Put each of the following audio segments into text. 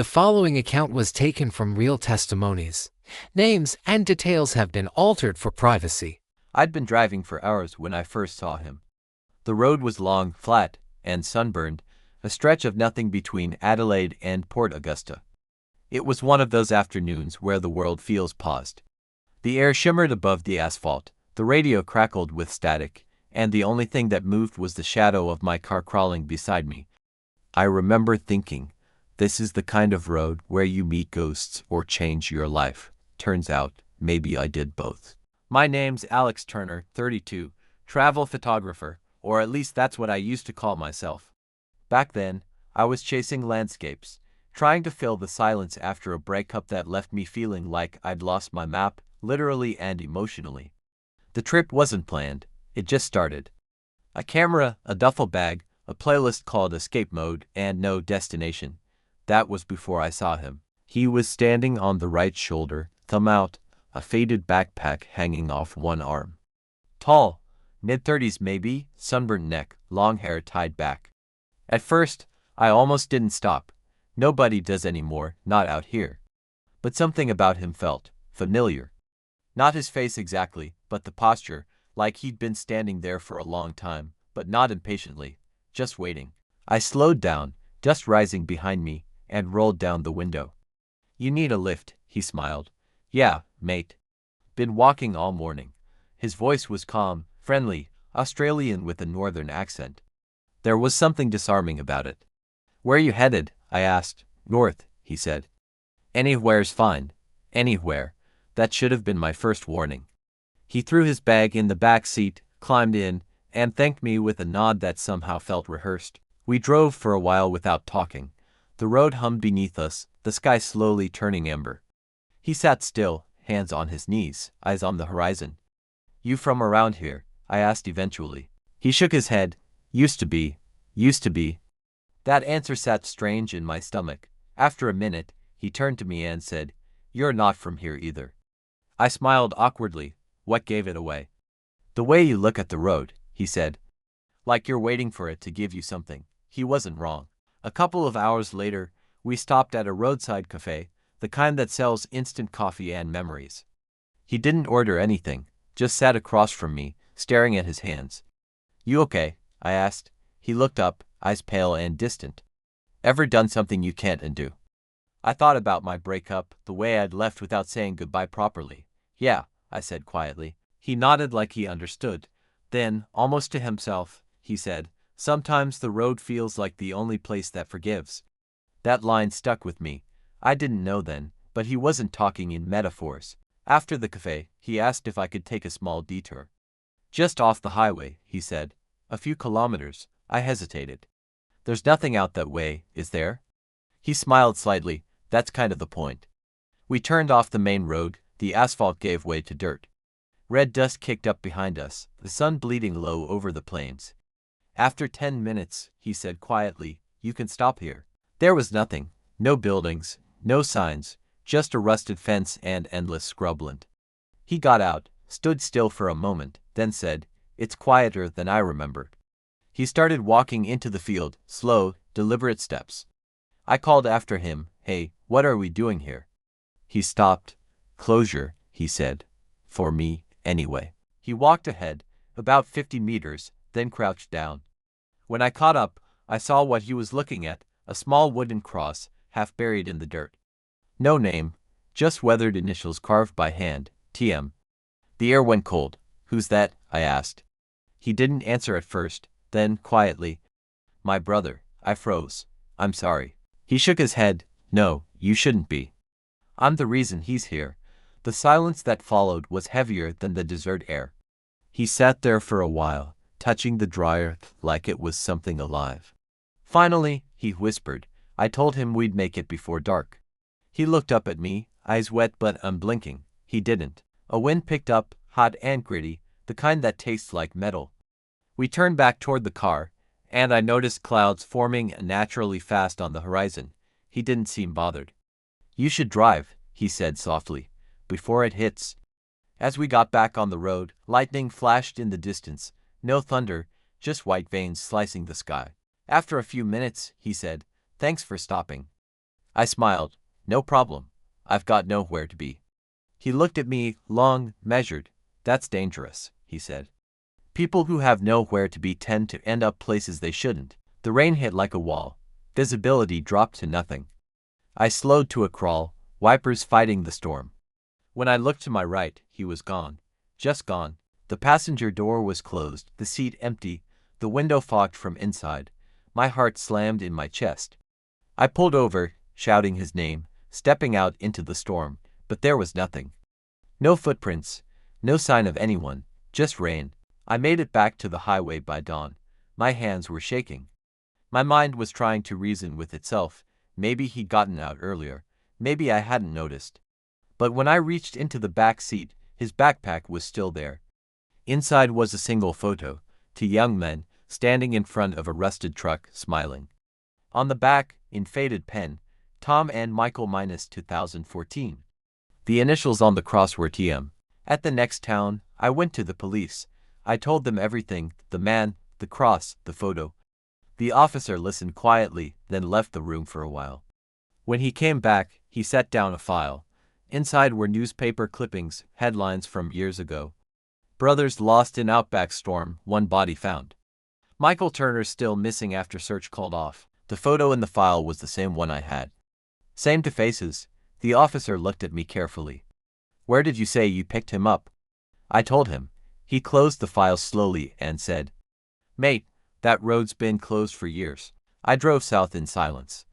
The following account was taken from real testimonies. Names and details have been altered for privacy. I'd been driving for hours when I first saw him. The road was long, flat, and sunburned, a stretch of nothing between Adelaide and Port Augusta. It was one of those afternoons where the world feels paused. The air shimmered above the asphalt, the radio crackled with static, and the only thing that moved was the shadow of my car crawling beside me. I remember thinking, this is the kind of road where you meet ghosts or change your life. Turns out, maybe I did both. My name's Alex Turner, 32, travel photographer, or at least that's what I used to call myself. Back then, I was chasing landscapes, trying to fill the silence after a breakup that left me feeling like I'd lost my map, literally and emotionally. The trip wasn't planned, it just started. A camera, a duffel bag, a playlist called Escape Mode, and no destination. That was before I saw him. He was standing on the right shoulder, thumb out, a faded backpack hanging off one arm. Tall, mid-30s maybe, sunburnt neck, long hair tied back. At first, I almost didn't stop. Nobody does anymore, not out here. But something about him felt familiar. Not his face exactly, but the posture, like he'd been standing there for a long time, but not impatiently, just waiting. I slowed down, dust rising behind me, and rolled down the window. "You need a lift," he smiled. "Yeah, mate. Been walking all morning." His voice was calm, friendly, Australian with a northern accent. There was something disarming about it. "Where you headed?" I asked. "North," he said. "Anywhere's fine. Anywhere." That should have been my first warning. He threw his bag in the back seat, climbed in, and thanked me with a nod that somehow felt rehearsed. We drove for a while without talking. The road hummed beneath us, the sky slowly turning amber. He sat still, hands on his knees, eyes on the horizon. "You from around here?" I asked eventually. He shook his head. Used to be. Used to be." That answer sat strange in my stomach. After a minute, he turned to me and said, "You're not from here either." I smiled awkwardly. What gave it away? "The way you look at the road," he said. "Like you're waiting for it to give you something." He wasn't wrong. A couple of hours later, we stopped at a roadside cafe, the kind that sells instant coffee and memories. He didn't order anything, just sat across from me, staring at his hands. "You okay?" I asked. He looked up, eyes pale and distant. "Ever done something you can't undo?" I thought about my breakup, the way I'd left without saying goodbye properly. "Yeah," I said quietly. He nodded like he understood. Then, almost to himself, he said, "Sometimes the road feels like the only place that forgives." That line stuck with me. I didn't know then, but he wasn't talking in metaphors. After the cafe, he asked if I could take a small detour. "Just off the highway," he said. "A few kilometers." I hesitated. "There's nothing out that way, is there?" He smiled slightly. "That's kind of the point." We turned off the main road. The asphalt gave way to dirt. Red dust kicked up behind us, the sun bleeding low over the plains. "After 10 minutes," he said quietly, "you can stop here." There was nothing. No buildings, no signs, just a rusted fence and endless scrubland. He got out, stood still for a moment, then said, "It's quieter than I remembered." He started walking into the field, slow, deliberate steps. I called after him, "Hey, what are we doing here?" He stopped. "Closure," he said. "For me, anyway." He walked ahead, about 50 meters, then crouched down. When I caught up, I saw what he was looking at, a small wooden cross, half buried in the dirt. No name, just weathered initials carved by hand, TM. The air went cold. "Who's that?" I asked. He didn't answer at first, then, quietly, "My brother." I froze. "I'm sorry." He shook his head. "No, you shouldn't be. I'm the reason he's here." The silence that followed was heavier than the desert air. He sat there for a while, touching the dry earth like it was something alive. Finally, he whispered, "I told him we'd make it before dark." He looked up at me, eyes wet but unblinking. He didn't. A wind picked up, hot and gritty, the kind that tastes like metal. We turned back toward the car, and I noticed clouds forming naturally fast on the horizon. He didn't seem bothered. "You should drive," he said softly, "before it hits." As we got back on the road, lightning flashed in the distance. No thunder, just white veins slicing the sky. After a few minutes, he said, "Thanks for stopping." I smiled. No problem. I've got nowhere to be. He looked at me, long, measured. That's dangerous, he said. People who have nowhere to be tend to end up places they shouldn't. The rain hit like a wall. Visibility dropped to nothing. I slowed to a crawl, wipers fighting the storm. When I looked to my right, he was gone. Just gone. The passenger door was closed, the seat empty, the window fogged from inside. My heart slammed in my chest. I pulled over, shouting his name, stepping out into the storm, but there was nothing. No footprints, no sign of anyone, just rain. I made it back to the highway by dawn. My hands were shaking. My mind was trying to reason with itself. Maybe he'd gotten out earlier. Maybe I hadn't noticed. But when I reached into the back seat, his backpack was still there. Inside was a single photo, two young men, standing in front of a rusted truck, smiling. On the back, in faded pen, Tom and Michael -2014. The initials on the cross were TM. At the next town, I went to the police. I told them everything, the man, the cross, the photo. The officer listened quietly, then left the room for a while. When he came back, he set down a file. Inside were newspaper clippings, headlines from years ago. Brothers lost in Outback storm, one body found. Michael Turner still missing after search called off. The photo in the file was the same one I had. Same to faces. The officer looked at me carefully. Where did you say you picked him up? I told him. He closed the file slowly and said, Mate, that road's been closed for years. I drove south in silence.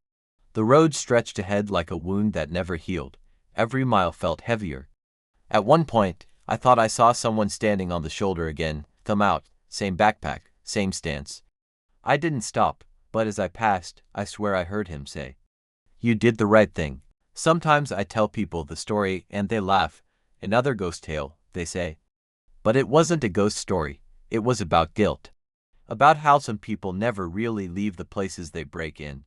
The road stretched ahead like a wound that never healed. Every mile felt heavier. At one point, I thought I saw someone standing on the shoulder again, thumb out, same backpack, same stance. I didn't stop, but as I passed, I swear I heard him say, You did the right thing. Sometimes I tell people the story and they laugh. Another ghost tale, they say. But it wasn't a ghost story. It was about guilt. About how some people never really leave the places they break in.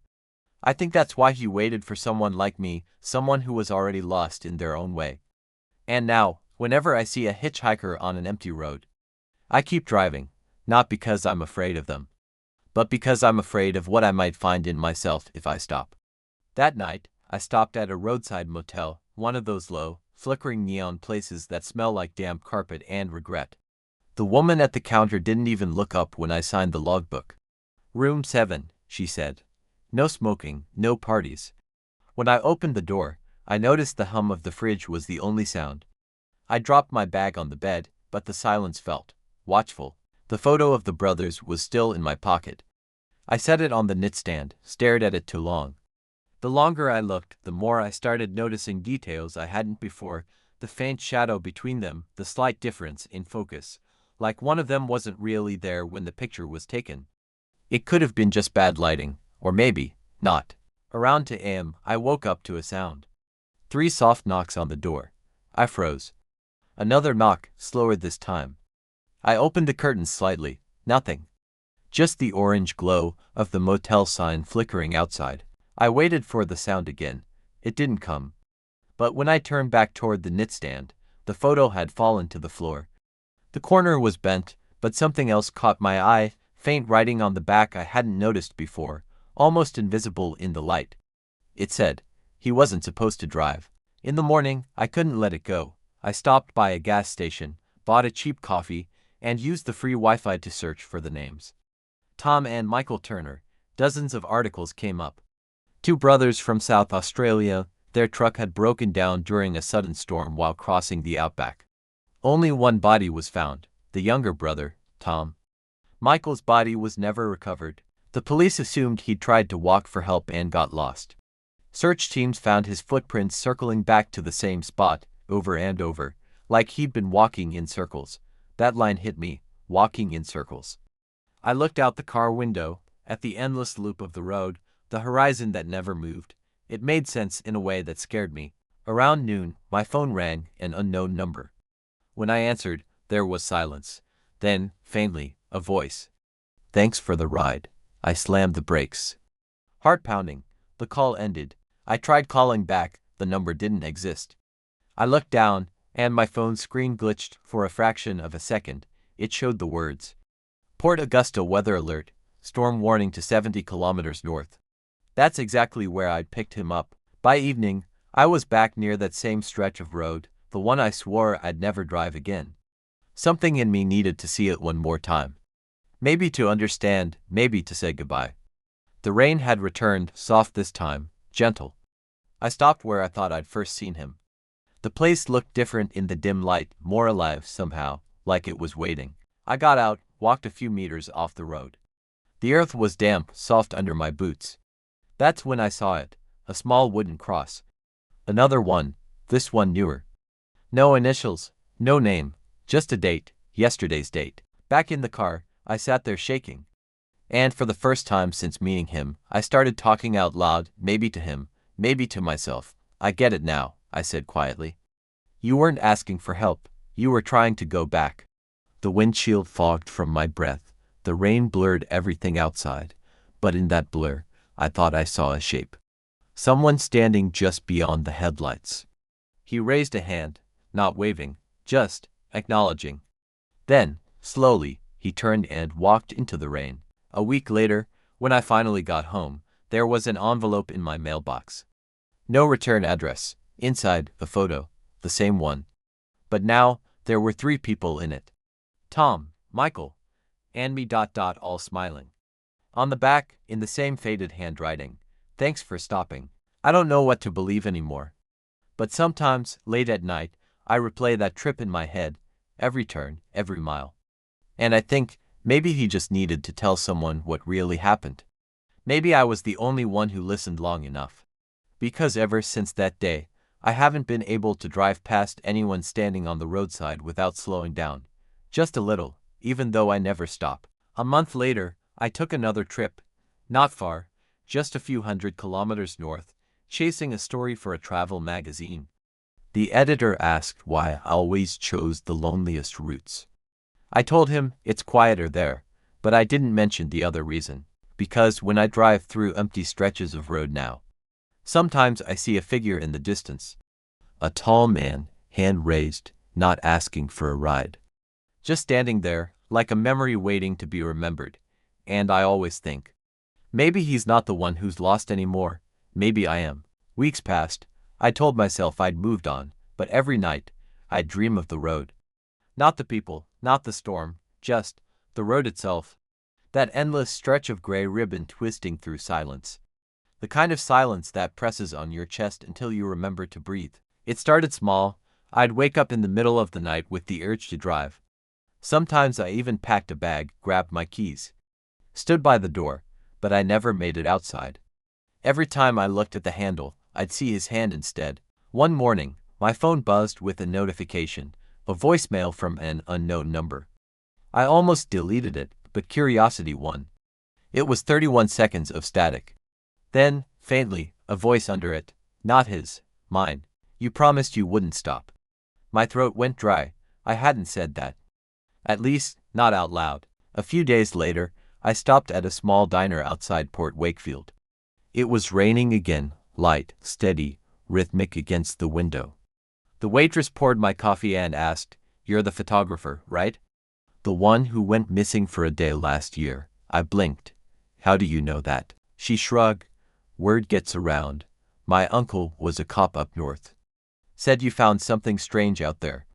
I think that's why he waited for someone like me, someone who was already lost in their own way. And now, whenever I see a hitchhiker on an empty road, I keep driving, not because I'm afraid of them, but because I'm afraid of what I might find in myself if I stop. That night, I stopped at a roadside motel, one of those low, flickering neon places that smell like damp carpet and regret. The woman at the counter didn't even look up when I signed the logbook. Room 7, she said. No smoking, no parties. When I opened the door, I noticed the hum of the fridge was the only sound. I dropped my bag on the bed, but the silence felt watchful. The photo of the brothers was still in my pocket. I set it on the nightstand, stared at it too long. The longer I looked, the more I started noticing details I hadn't before, the faint shadow between them, the slight difference in focus, like one of them wasn't really there when the picture was taken. It could have been just bad lighting, or maybe not. Around 2 a.m., I woke up to a sound. 3 soft knocks on the door. I froze. Another knock, slower this time. I opened the curtains slightly. Nothing. Just the orange glow of the motel sign flickering outside. I waited for the sound again. It didn't come. But when I turned back toward the nightstand, the photo had fallen to the floor. The corner was bent, but something else caught my eye, faint writing on the back I hadn't noticed before, almost invisible in the light. It said, he wasn't supposed to drive. In the morning, I couldn't let it go. I stopped by a gas station, bought a cheap coffee, and used the free Wi-Fi to search for the names. Tom and Michael Turner. Dozens of articles came up. 2 brothers from South Australia. Their truck had broken down during a sudden storm while crossing the outback. Only one body was found, the younger brother, Tom. Michael's body was never recovered. The police assumed he'd tried to walk for help and got lost. Search teams found his footprints circling back to the same spot, over and over, like he'd been walking in circles. That line hit me, walking in circles. I looked out the car window, at the endless loop of the road, the horizon that never moved. It made sense in a way that scared me. Around noon, my phone rang, an unknown number. When I answered, there was silence. Then, faintly, a voice. Thanks for the ride. I slammed the brakes. Heart pounding. The call ended. I tried calling back, the number didn't exist. I looked down, and my phone screen glitched for a fraction of a second. It showed the words. Port Augusta weather alert, storm warning to 70 kilometers north. That's exactly where I'd picked him up, By evening, I was back near that same stretch of road, the one I swore I'd never drive again. Something in me needed to see it one more time. Maybe to understand, maybe to say goodbye. The rain had returned, soft this time, gentle. I stopped where I thought I'd first seen him. The place looked different in the dim light, more alive somehow, like it was waiting. I got out, walked a few meters off the road. The earth was damp, soft under my boots. That's when I saw it, a small wooden cross. Another one, this one newer. No initials, no name, just a date, yesterday's date. Back in the car, I sat there shaking. And for the first time since meeting him, I started talking out loud, maybe to him, maybe to myself. I get it now, I said quietly. You weren't asking for help, you were trying to go back. The windshield fogged from my breath, the rain blurred everything outside, but in that blur, I thought I saw a shape. Someone standing just beyond the headlights. He raised a hand, not waving, just acknowledging. Then, slowly, he turned and walked into the rain. A week later, when I finally got home, there was an envelope in my mailbox. No return address. Inside, a photo, the same one. But now, there were 3 people in it. Tom, Michael, and me. All smiling. On the back, in the same faded handwriting, thanks for stopping. I don't know what to believe anymore. But sometimes, late at night, I replay that trip in my head, every turn, every mile. And I think, maybe he just needed to tell someone what really happened. Maybe I was the only one who listened long enough. Because ever since that day, I haven't been able to drive past anyone standing on the roadside without slowing down. Just a little, even though I never stop. A month later, I took another trip. Not far, just a few 100 kilometers north, chasing a story for a travel magazine. The editor asked why I always chose the loneliest routes. I told him it's quieter there, but I didn't mention the other reason. Because when I drive through empty stretches of road now, sometimes I see a figure in the distance. A tall man, hand raised, not asking for a ride. Just standing there, like a memory waiting to be remembered. And I always think, maybe he's not the one who's lost anymore, maybe I am. Weeks passed, I told myself I'd moved on, but every night, I'd dream of the road. Not the people, not the storm, just the road itself. That endless stretch of gray ribbon twisting through silence. The kind of silence that presses on your chest until you remember to breathe. It started small. I'd wake up in the middle of the night with the urge to drive. Sometimes I even packed a bag, grabbed my keys, stood by the door, but I never made it outside. Every time I looked at the handle, I'd see his hand instead. One morning, my phone buzzed with a notification, a voicemail from an unknown number. I almost deleted it, but curiosity won. It was 31 seconds of static. Then, faintly, a voice under it, not his, mine. You promised you wouldn't stop. My throat went dry. I hadn't said that. At least, not out loud. A few days later, I stopped at a small diner outside Port Wakefield. It was raining again, light, steady, rhythmic against the window. The waitress poured my coffee and asked, "You're the photographer, right? The one who went missing for a day last year." I blinked. "How do you know that?" She shrugged. "Word gets around. My uncle was a cop up north. Said you found something strange out there."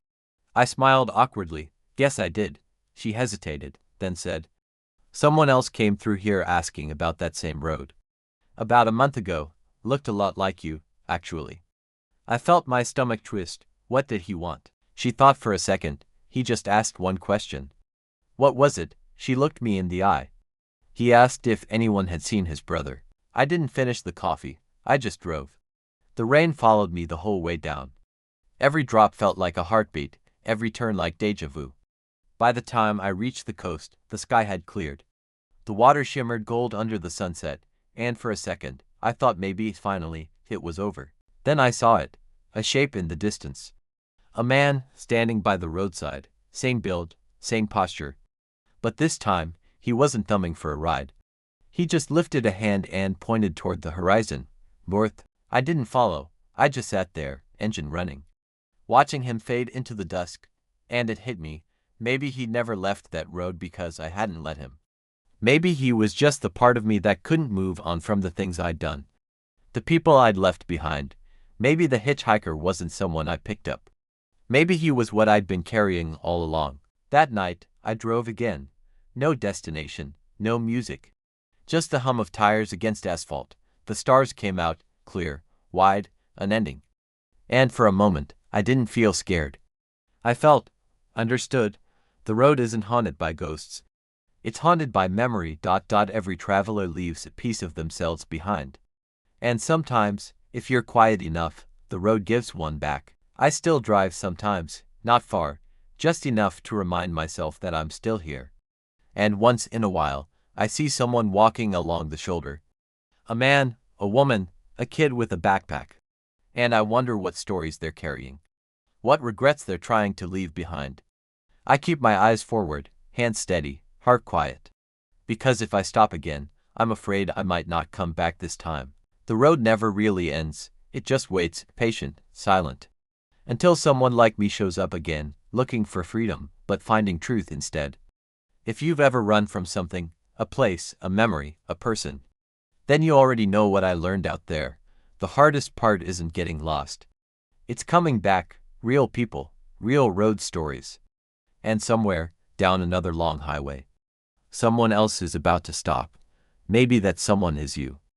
I smiled awkwardly. "Guess I did." She hesitated, then said, "Someone else came through here asking about that same road. About a month ago. Looked a lot like you, actually." I felt my stomach twist. What did he want? She thought for a second. He just asked one question. What was it? She looked me in the eye. He asked if anyone had seen his brother. I didn't finish the coffee. I just drove. The rain followed me the whole way down. Every drop felt like a heartbeat, every turn like déjà vu. By the time I reached the coast, the sky had cleared. The water shimmered gold under the sunset, and for a second, I thought maybe, finally, it was over. Then I saw it, a shape in the distance. A man, standing by the roadside, same build, same posture. But this time, he wasn't thumbing for a ride. He just lifted a hand and pointed toward the horizon, north. I didn't follow, I just sat there, engine running, watching him fade into the dusk, and it hit me. Maybe he'd never left that road because I hadn't let him. Maybe he was just the part of me that couldn't move on from the things I'd done. The people I'd left behind. Maybe the hitchhiker wasn't someone I picked up. Maybe he was what I'd been carrying all along. That night, I drove again. No destination, no music. Just the hum of tires against asphalt. The stars came out, clear, wide, unending. And for a moment, I didn't feel scared. I felt, understood, the road isn't haunted by ghosts. It's haunted by memory. Every traveler leaves a piece of themselves behind. And sometimes, if you're quiet enough, the road gives one back. I still drive sometimes, not far, just enough to remind myself that I'm still here. And once in a while, I see someone walking along the shoulder. A man, a woman, a kid with a backpack. And I wonder what stories they're carrying. What regrets they're trying to leave behind. I keep my eyes forward, hands steady, heart quiet. Because if I stop again, I'm afraid I might not come back this time. The road never really ends, it just waits, patient, silent. Until someone like me shows up again, looking for freedom, but finding truth instead. If you've ever run from something, a place, a memory, a person, then you already know what I learned out there. The hardest part isn't getting lost. It's coming back, real people, real road stories. And somewhere, down another long highway, someone else is about to stop. Maybe that someone is you.